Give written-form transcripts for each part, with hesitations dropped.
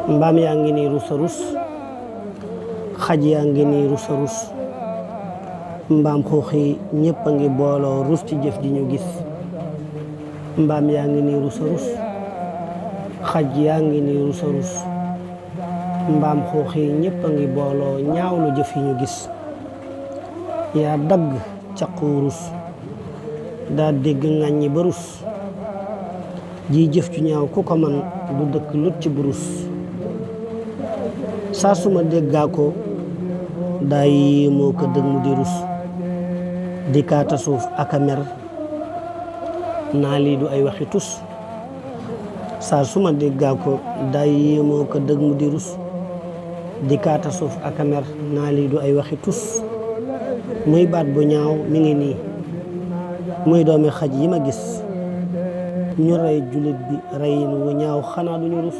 mbaam yaa ngi nii rus a rus, xaj yaa ngi nii rus a rus, mbaam xuux yi ñëpp a ngi booloo rus ci jëf ji ñu gis. mbaam yaa ngi nii rus a rus, xaj yaa ngi nii rus a rus, mbaam xuux yi ñëpp a ngi booloo ñaawlu jëf yi ñu gis. yaa dagg caqu rus daa dégg ŋàññi ba rus, ji jëf ju ñaaw ku ko man du dëkk lut ci burus. saa suma déggaa ko daa yéemoo ko dëgg mu di rus, di kaata suuf ak a mer naa lii du ay waxi tus. saa suma déggaa ko daa yéemoo ko dëgg mu di rus, di kaata suuf ak a mer naa lii du ay waxi tus. muy baat bu ñaaw mi ngi nii, muy doomi xaj yi ma gis, ñu rey jullit bi reyin wu ñaaw xanaa duñu rus.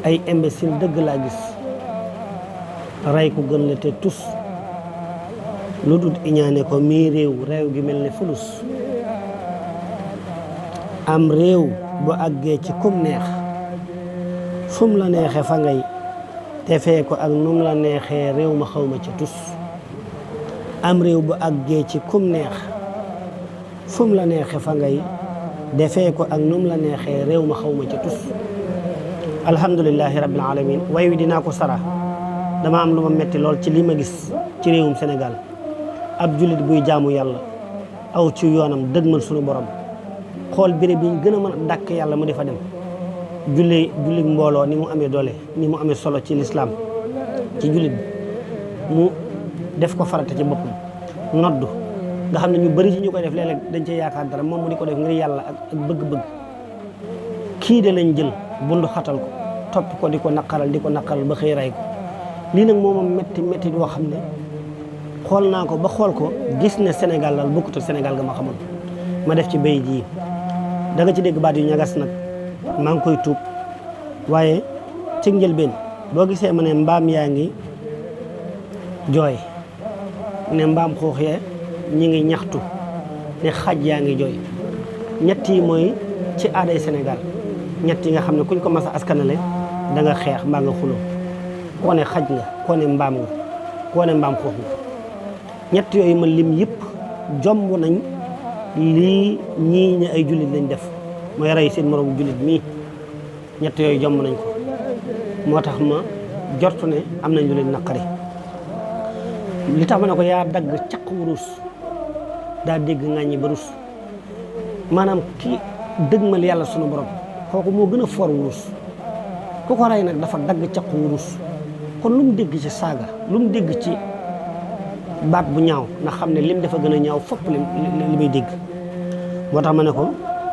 ay imbécile dëgg laa gis, rey ku gën la te tus, lu dul iñaane ko mii réew gi mel ne fulus. am réew bu àggee ci kum neex, fum la neexe fa ngay defee ko ak num la neexee réew ma xawma ci tus. am réew bu àggee ci kum neex, fum la neexe fa ngay defee ko ak num la neexee réew ma xawma ci tus. alhamdulillahi rabbil alamin. way wi dinaa ko sara, dama am lu ma metti lool ci li ma gis ci réewum Sénégal. ab jullit buy jaamu yàlla aw ci yoonam dëgmal sunu borom, xool béréb bi ñu gën a mën a dàkk yàlla mu di fa dem. julli mbooloo ni mu amee doole, ni mu amee solo ci lislaam ci jullit bi, mu def ko farata ci boppam. noddu nga xam ne ñu bari ci ñu koy def léeg-léeg dañ cee yaakaar dara, moom mu di ko def ngir yàlla ak bëgg-bëgg. kii de lañ jël bundu xatal ko, topp ko di ko naqaral ba xëy ray ko. lii nag moom métti doo xam ne xool naa ko ba xool ko gis ne Sénégal daal bokkut ak Sénégal ga ma xamoon. ma def ci bay ji da nga ci dégg baat yu ñagas nag, maa ngi koy tuub, waaye ci njëlbeen boo gisee ma ne mbaam yaa ngi jooy, ne mbaam xuux yee ñi ngi ñaxtu, ne xaj yaa ngi jooy. ñett yi mooy ci aaday Sénégal, ñett yi nga xam ne kuñ ko mas a askanale da nga xeex mbaa nga xuloo. koo ne xaj nga, koo ne mbaam nga, koo ne mbaam xuux nga. ñett yooyu ma lim yëpp jomb nañ lii ñii ne ay jullit lañ def, mooy rey seen moroom jullit mii. ñett yooyu jomb nañ ko, moo tax ma jortu ne am nañ lu leen naqari. li tax ma ne ko yaa dagg caq wurus daa dégg ŋàññi ba rus, maanaam ki dëgmal yàlla sunu borom kooku moo gën a for wurus. ku ko rey nag dafa dagg caq wurus. kon lu mu dégg ci saaga, lu mu dégg ci baat bu ñaaw na xam ne lim dafa gën a ñaaw fopp li muy dégg. moo tax ma ne ko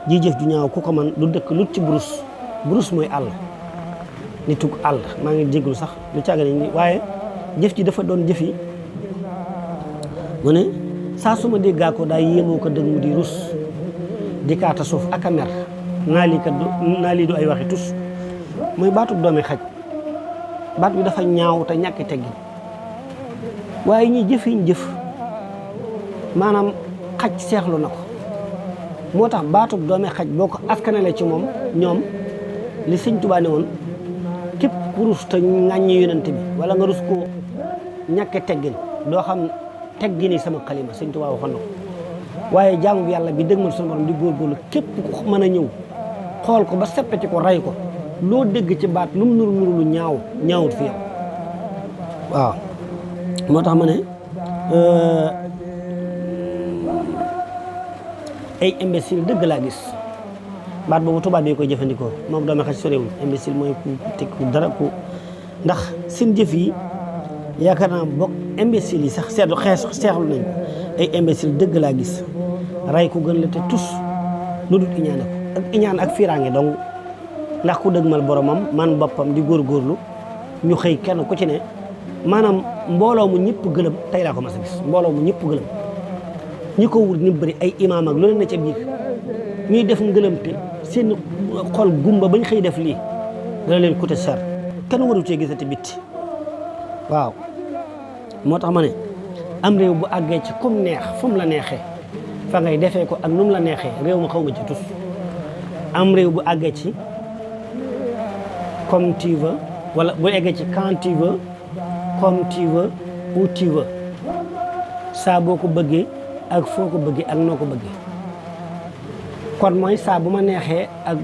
ji jëf ju ñaaw ku ko man du dëkk lut ci burus mooy àll, nitug àll. maa ngi jégglu sax lu càggane ni, waaye jëf ji dafa doon jëf yi mu ne saa suma déggaa ko daa yéemoo ko dëgg mu di rus, di kaata suuf ak a mer naa lii du ay waxi tus. muy baatub doomi xaj, baat bi dafa ñaaw te ñàkki teggi, waaye ñi jëf yiñ jëf maanaam xaj seexlu na ko. moo tax baatub doomi xaj boo ko askanale ci moom, ñoom li Sëñ Tuubaa ne woon képp ku rus te ŋàññi yonent bi wala nga rus ko ñàkke teggin doo xam teggini sama xalima. Sëñ Tuubaa waxoon na ko. waaye jaamu bi yàlla bi dëgmal sunu borom di góorgóorlu, képp ku mën a ñëw xool ko ba seppati ko rey ko, loo dégg ci baat lu mu nuru lu ñaawut fi yow. waaw moo tax ma ne ay imbécile dëgg laa gis. baat boobu tubaab yi koy jëfandikoo, moom doomi xaj sorewul. imbécile mooy ku teg ku dara ku, ndax seen jëf yi yaakaar naa bokk imbécile yi sax seexlu nañ ko. ay imbécile dëgg laa gis, rey ku gën la te tus, lu dul iñaane ko ak iñaan ak fiiraange dong. ndax ku dëgmal boromam man boppam di góorgóorlu, ñu xëy kenn ku ci ne maanaam mbooloo mu ñëpp gëlëm. tey laa ko mas a gis mbooloo mu ñëpp gëlëm, ñi ko wut ni bëri ay imaam ak lu leen na ca biir, ñuy def ngëlëmte seen xol gumba bañ xëy def lii dana leen coûter cher. kenn waru cee gisati bitti. waaw moo tax ma ne am réew bu àggee ci kum neex fu mu la neexee fa ngay defee ko ak nu mu la neexee réew ma xaw ma ci tus. am réew bu àggee ci comme tu veux wala bu eggee ci quand tu veux comme tu veux où tu veux saa boo ko bëggee ak foo ko bëggee ak noo ko bëggee kon mooy saa bu ma neexee ak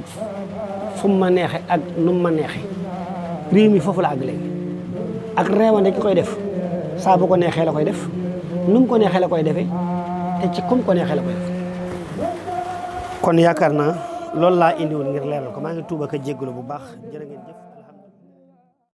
fu mu ma neexee ak nu mu ma neexee réew mi foofu la àgg léegi ak reewande ki koy def saa bu ko neexee la koy def nu mu ko neexee la koy defee te ci kum ko neexee la koy def kon yaakaar naa loolu laa indiwoon ngir leeral ko maa ngi tuuba ka jéggalu bu baax jërë ngeen jëf